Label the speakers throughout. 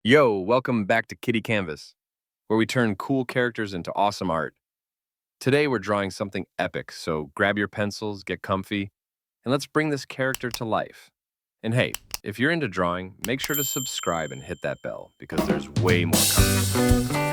Speaker 1: Yo, welcome back to Kitty Canvas, where we turn cool characters into awesome art. Today we're drawing something epic, so grab your pencils, get comfy, and let's bring this character to life. And hey, if you're into drawing, make sure to subscribe and hit that bell because there's way more coming.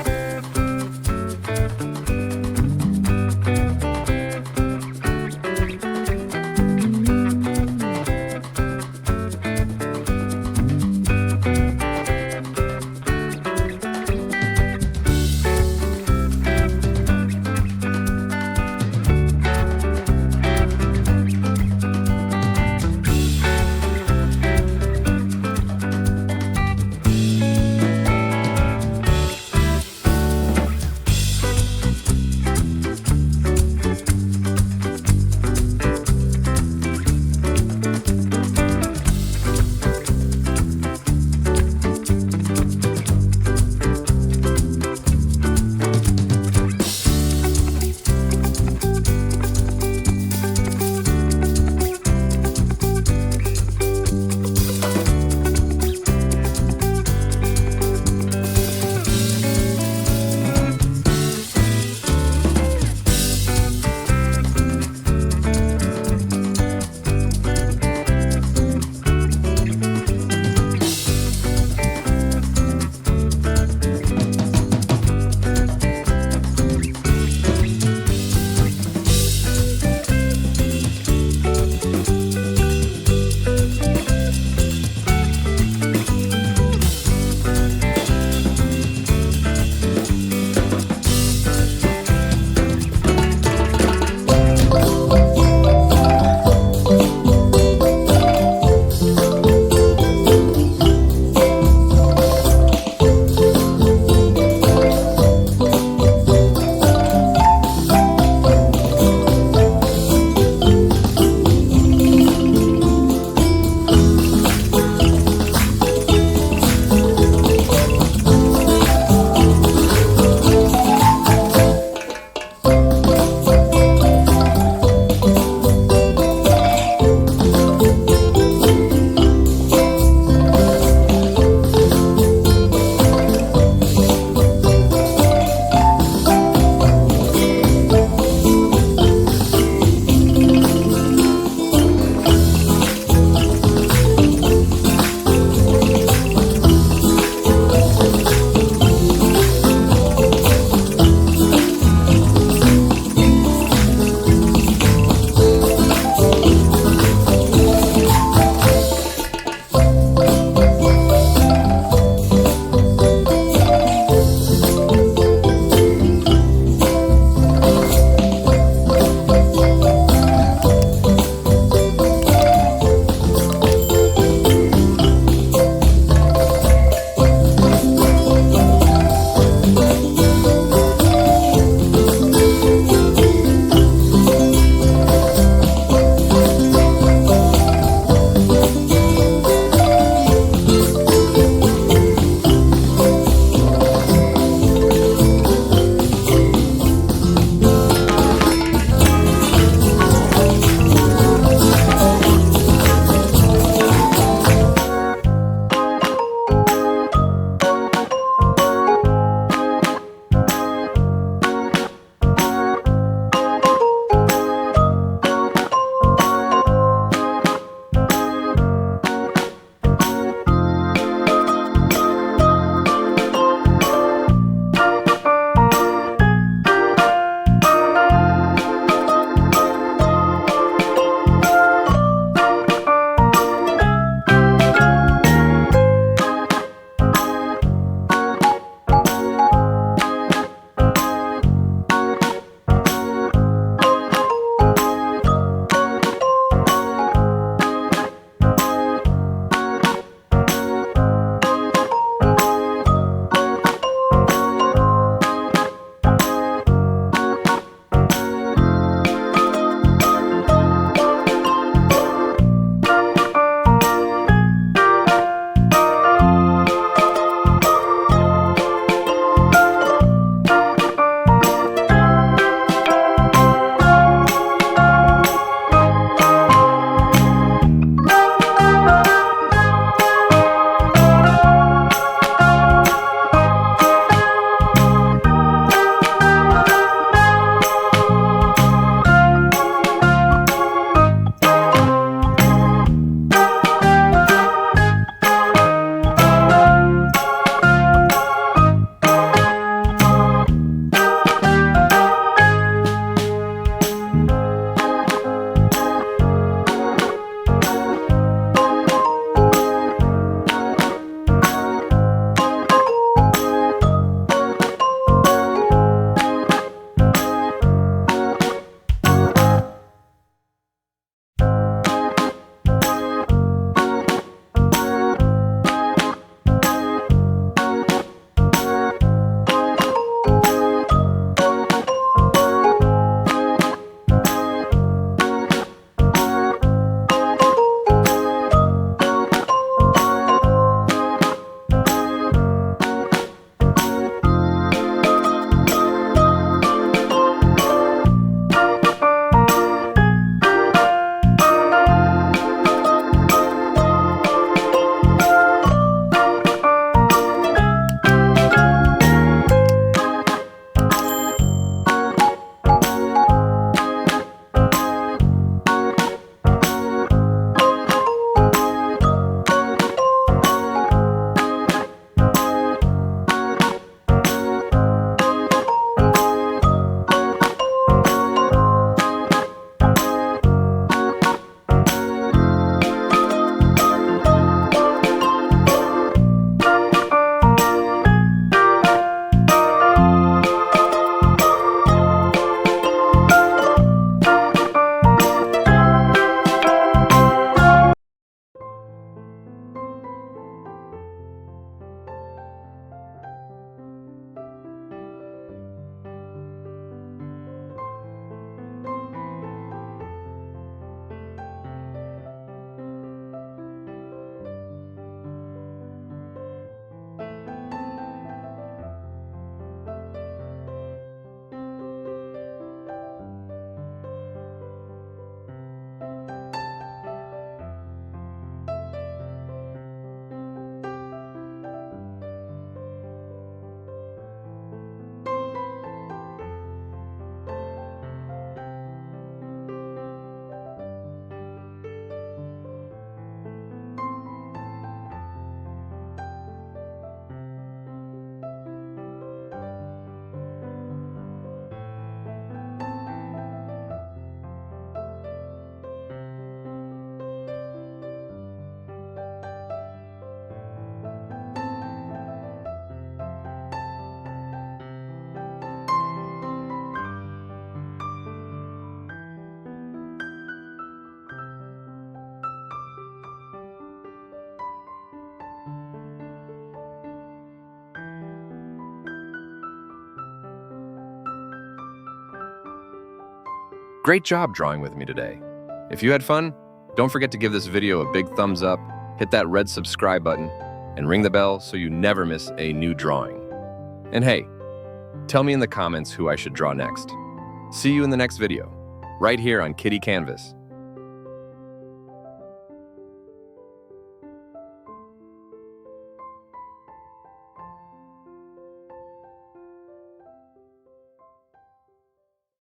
Speaker 1: Great job drawing with me today. If you had fun, don't forget to give this video a big thumbs up, hit that red subscribe button, and ring the bell so you never miss a new drawing. And hey, tell me in the comments who I should draw next. See you in the next video, right here on Kitty Canvas.